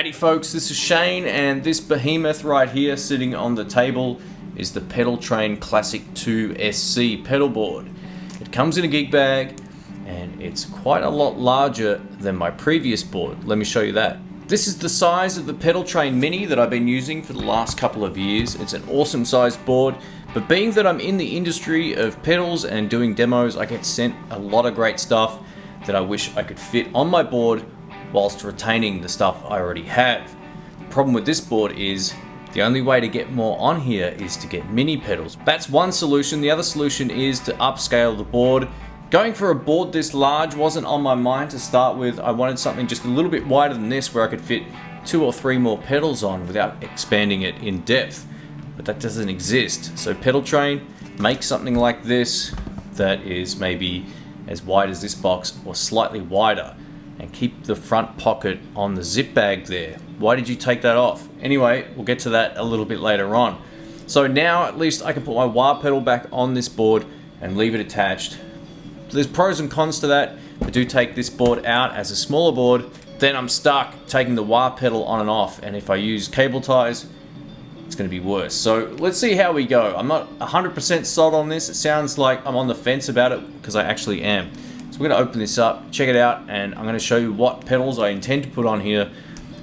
Howdy folks, this is Shane, and this behemoth right here sitting on the table is the Pedaltrain Classic 2 SC pedalboard. It comes in a gig bag and it's quite a lot larger than my previous board. Let me show you that. This is the size of the Pedaltrain Mini that I've been using for the last couple of years. It's an awesome sized board, but being that I'm in the industry of pedals and doing demos, I get sent a lot of great stuff that I wish I could fit on my board whilst retaining the stuff I already have. The problem with this board is the only way to get more on here is to get mini pedals. That's one solution. The other solution is to upscale the board. Going for a board this large wasn't on my mind to start with. I wanted something just a little bit wider than this where I could fit 2 or 3 more pedals on without expanding it in depth. But that doesn't exist. So Pedaltrain makes something like this that is maybe as wide as this box or slightly wider, and keep the front pocket on the zip bag there. Why did you take that off? Anyway, we'll get to that a little bit later on. So now at least I can put my wah pedal back on this board and leave it attached. There's pros and cons to that. I do take this board out as a smaller board, then I'm stuck taking the wah pedal on and off, and if I use cable ties, it's going to be worse. So let's see how we go. I'm not 100% sold on this. It sounds like I'm on the fence about it because I actually am. So we're going to open this up, check it out, and I'm going to show you what pedals I intend to put on here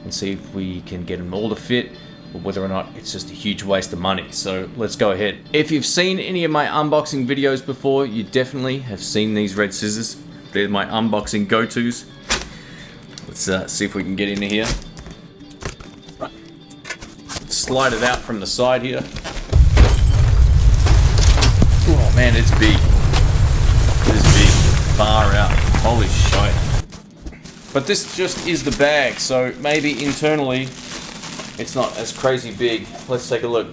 and see if we can get them all to fit, or whether or not it's just a huge waste of money. So let's go ahead. If you've seen any of my unboxing videos before, you definitely have seen these red scissors. They're my unboxing go-tos. Let's see if we can get into here. Slide it out from the side here. Oh man, it's big. It is big. Far out. Holy shit. But this just is the bag, so maybe internally it's not as crazy big. Let's take a look.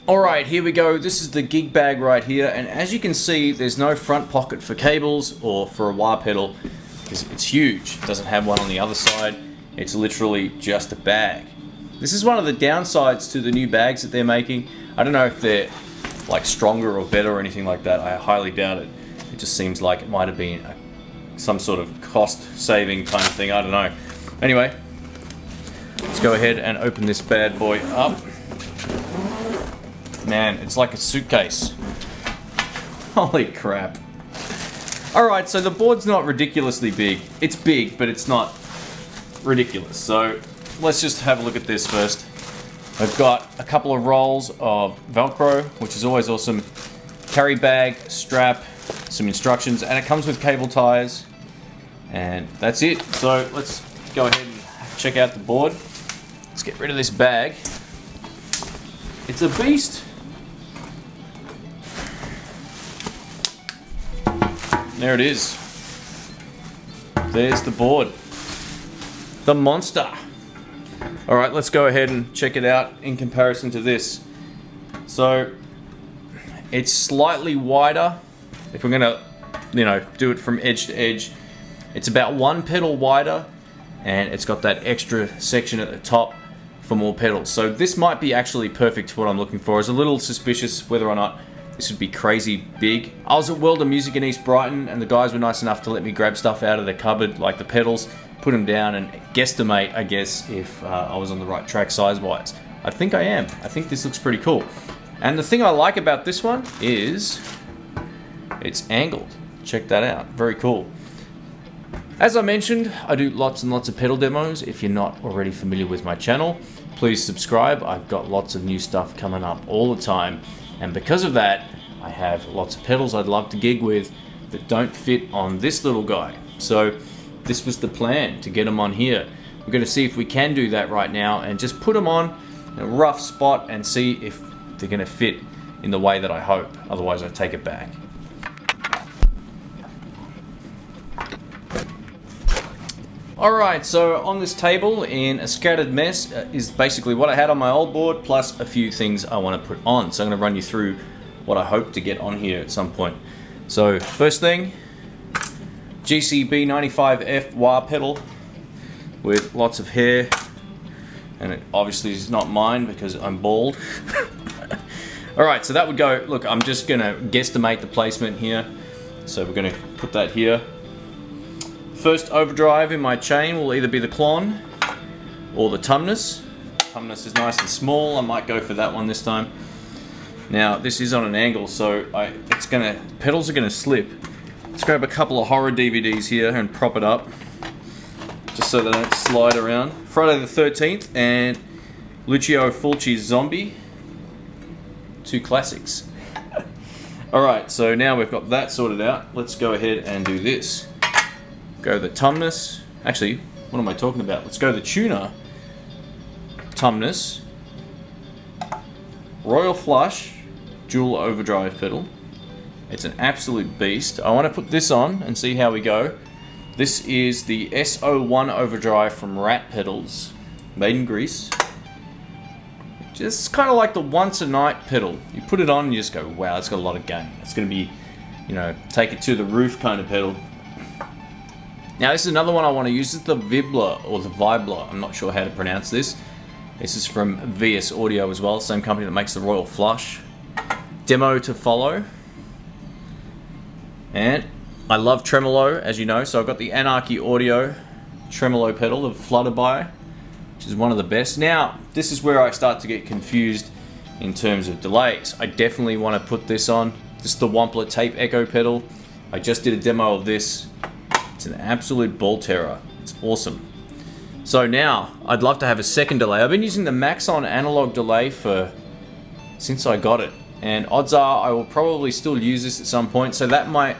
Alright, here we go. This is the gig bag right here, and as you can see, there's no front pocket for cables or for a wah pedal because it's huge. It doesn't have one on the other side. It's literally just a bag. This is one of the downsides to the new bags that they're making. I don't know if they're like stronger or better or anything like that. I highly doubt it. It just seems like it might have been some sort of cost saving kind of thing. I don't know. Anyway, let's go ahead and open this bad boy up. Man, it's like a suitcase. Holy crap. Alright, so the board's not ridiculously big. It's big, but it's not ridiculous. So let's just have a look at this first. I've got a couple of rolls of Velcro, which is always awesome. Carry bag, strap, some instructions, and it comes with cable ties. And that's it. So let's go ahead and check out the board. Let's get rid of this bag. It's a beast. There it is. There's the board. The monster. Alright, let's go ahead and check it out in comparison to this. So, it's slightly wider. If we're gonna, do it from edge to edge, it's about 1 pedal wider, and it's got that extra section at the top for more pedals. So this might be actually perfect for what I'm looking for. I was a little suspicious whether or not this would be crazy big. I was at World of Music in East Brighton, and the guys were nice enough to let me grab stuff out of their cupboard, like the pedals, put them down and guesstimate, I guess, if I was on the right track size-wise. I think I am. I think this looks pretty cool. And the thing I like about this one is it's angled. Check that out. Very cool. As I mentioned, I do lots and lots of pedal demos. If you're not already familiar with my channel, please subscribe. I've got lots of new stuff coming up all the time. And because of that, I have lots of pedals I'd love to gig with that don't fit on this little guy. So this was the plan, to get them on here. We're going to see if we can do that right now and just put them on in a rough spot and see if they're going to fit in the way that I hope. Otherwise I take it back. Alright, so on this table in a scattered mess is basically what I had on my old board, plus a few things I want to put on. So I'm going to run you through what I hope to get on here at some point. So first thing, GCB 95F wah pedal with lots of hair, and it obviously is not mine because I'm bald. Alright, so that would go, look, I'm just going to guesstimate the placement here. So we're going to put that here. First overdrive in my chain will either be the Klon or the Tumnus. Tumnus is nice and small. I might go for that one this time. Now this is on an angle, so pedals are gonna slip. Let's grab a couple of horror DVDs here and prop it up, just so they don't slide around. Friday the 13th and Lucio Fulci's Zombie. 2 classics. Alright, so now we've got that sorted out. Let's go ahead and do this. Go the Tumnus. Actually, what am I talking about? Let's go the Tuner. Tumnus. Royal Flush. Dual overdrive pedal. It's an absolute beast. I want to put this on and see how we go. This is the SO1 overdrive from Rat Pedals. Made in Greece. Just kind of like the once a night pedal. You put it on and you just go, wow, it's got a lot of gain. It's going to be, you know, take it to the roof kind of pedal. Now this is another one I want to use. This is the Vibler or the Vibler. I'm not sure how to pronounce this. This is from VS Audio as well. Same company that makes the Royal Flush. Demo to follow. And I love tremolo, as you know. So I've got the Anarchy Audio tremolo pedal of Flutterby, which is one of the best. Now, this is where I start to get confused in terms of delays. I definitely want to put this on. This is the Wampler Tape Echo pedal. I just did a demo of this. It's an absolute ball terror. It's awesome. So now, I'd love to have a second delay. I've been using the Maxon analog delay since I got it. And odds are I will probably still use this at some point, so that might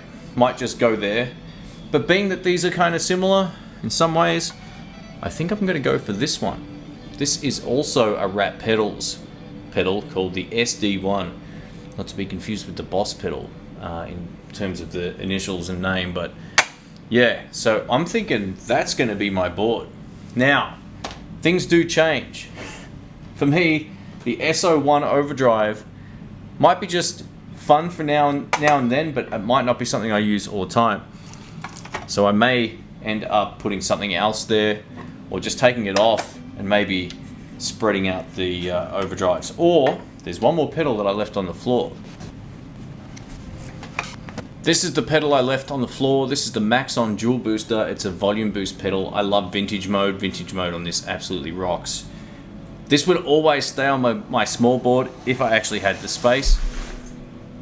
just go there. But being that these are kind of similar in some ways, I think I'm going to go for this one. This is also a Rat Pedals pedal called the SD1. Not to be confused with the Boss pedal in terms of the initials and name, but yeah, so I'm thinking that's going to be my board. Now, things do change. For me, the SO1 overdrive might be just fun for now and then, but it might not be something I use all the time. So I may end up putting something else there, or just taking it off and maybe spreading out the overdrives. Or there's one more pedal that I left on the floor. This is the pedal I left on the floor. This is the Maxon Dual Booster. It's a volume boost pedal. I love vintage mode. Vintage mode on this absolutely rocks. This would always stay on my small board if I actually had the space.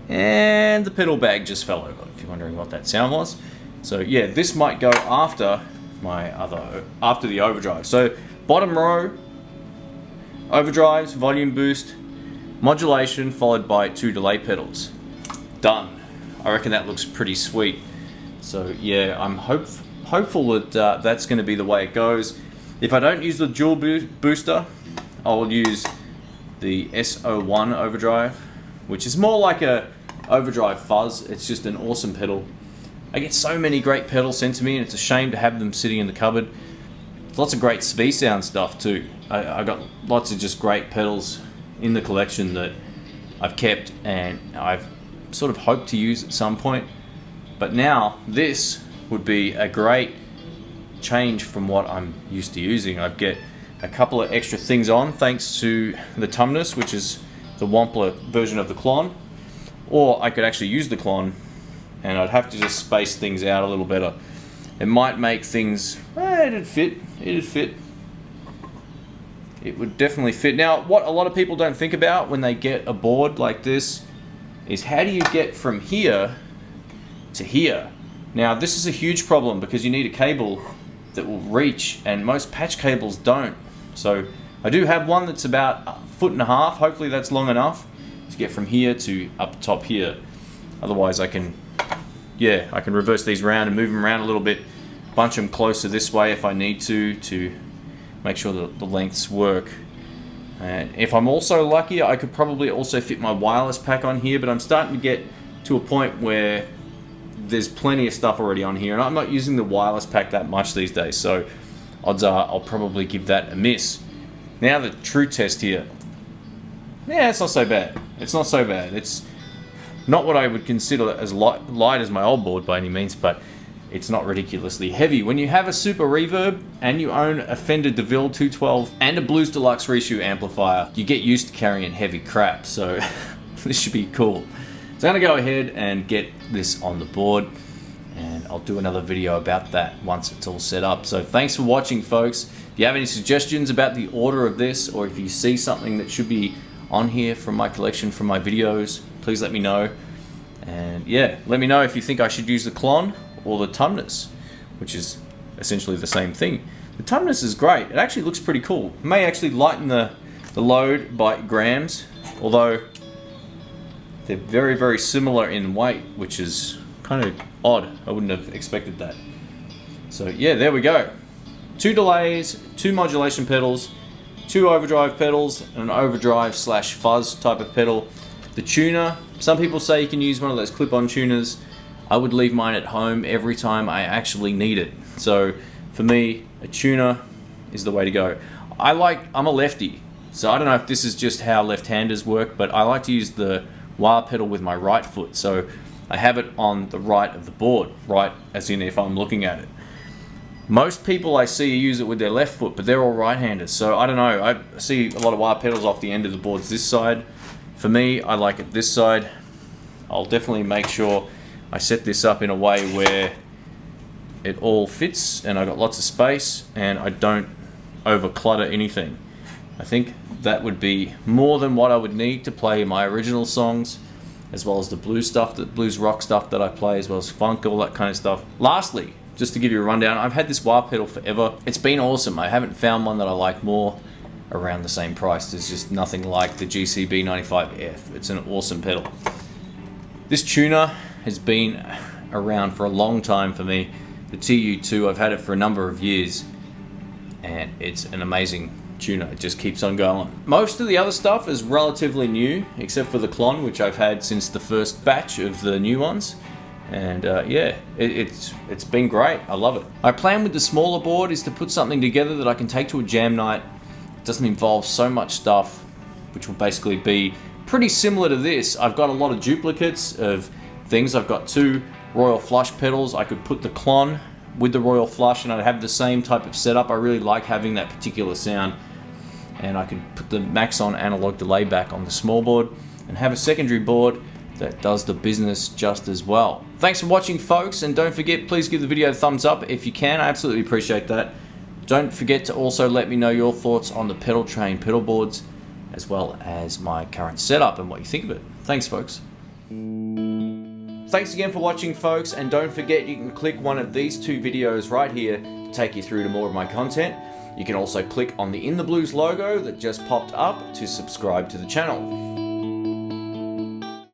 And the pedal bag just fell over, if you're wondering what that sound was. So yeah, this might go after the overdrive. So bottom row, overdrives, volume boost, modulation, followed by 2 delay pedals. Done. I reckon that looks pretty sweet. So yeah, I'm hopeful that that's going to be the way it goes. If I don't use the dual booster, I will use the SO1 overdrive, which is more like a overdrive fuzz. It's just an awesome pedal. I get so many great pedals sent to me, and it's a shame to have them sitting in the cupboard. Lots of great V-Sound stuff too. I got lots of just great pedals in the collection that I've kept and I've sort of hoped to use at some point. But now this would be a great change from what I'm used to using. I get a couple of extra things on thanks to the Tumnus, which is the Wampler version of the Klon. Or I could actually use the Klon, and I'd have to just space things out a little better. It might make things, it'd fit. It would definitely fit. Now, what a lot of people don't think about when they get a board like this is how do you get from here to here? Now, this is a huge problem because you need a cable that will reach, and most patch cables don't. So I do have one that's about 1.5 feet. Hopefully that's long enough to get from here to up top here. Otherwise I can reverse these around and move them around a little bit, bunch them closer this way if I need to make sure that the lengths work. And if I'm also lucky, I could probably also fit my wireless pack on here, but I'm starting to get to a point where there's plenty of stuff already on here, and I'm not using the wireless pack that much these days, so odds are I'll probably give that a miss. Now the true test here. Yeah, it's not so bad. It's not so bad. It's not what I would consider as light as my old board by any means, but it's not ridiculously heavy. When you have a Super Reverb and you own a Fender DeVille 212 and a Blues Deluxe Reissue amplifier, you get used to carrying heavy crap, so this should be cool. So I'm going to go ahead and get this on the board, and I'll do another video about that once it's all set up. So thanks for watching, folks. If you have any suggestions about the order of this, or if you see something that should be on here from my collection, from my videos, please let me know. And yeah, let me know if you think I should use the Klon or the Tumnus, which is essentially the same thing. The Tumnus is great. It actually looks pretty cool. It may actually lighten the load by grams, although they're very, very similar in weight, which is kind of odd. I wouldn't have expected that. So yeah, there we go. 2 delays, 2 modulation pedals, 2 overdrive pedals, and an overdrive slash fuzz type of pedal. The tuner, some people say you can use one of those clip-on tuners. I would leave mine at home every time I actually need it. So for me, a tuner is the way to go. I'm a lefty, so I don't know if this is just how left-handers work, but I like to use the wah pedal with my right foot. So I have it on the right of the board, right as in if I'm looking at it. Most people I see use it with their left foot, but they're all right-handers. So I don't know, I see a lot of wah pedals off the end of the boards this side. For me, I like it this side. I'll definitely make sure I set this up in a way where it all fits and I got lots of space and I don't over clutter anything. I think that would be more than what I would need to play my original songs, as well as the blues stuff, the blues rock stuff that I play, as well as funk, all that kind of stuff. Lastly, just to give you a rundown, I've had this wah pedal forever. It's been awesome. I haven't found one that I like more around the same price. There's just nothing like the GCB 95F. It's an awesome pedal. This tuner has been around for a long time for me. The TU2, I've had it for a number of years, and it's an amazing tuner. It just keeps on going. Most of the other stuff is relatively new, except for the Klon, which I've had since the first batch of the new ones. And yeah, it's been great. I love it. My plan with the smaller board is to put something together that I can take to a jam night. It doesn't involve so much stuff, which will basically be pretty similar to this. I've got a lot of duplicates of things. I've got 2 Royal Flush pedals. I could put the Klon with the Royal Flush and I'd have the same type of setup. I really like having that particular sound. And I could put the Maxon analog delay back on the small board and have a secondary board that does the business just as well. Thanks for watching, folks, and don't forget, please give the video a thumbs up if you can. I absolutely appreciate that. Don't forget to also let me know your thoughts on the Pedaltrain pedal boards, as well as my current setup and what you think of it. Thanks, folks. Thanks again for watching, folks, and don't forget you can click one of these 2 videos right here to take you through to more of my content. You can also click on the In the Blues logo that just popped up to subscribe to the channel.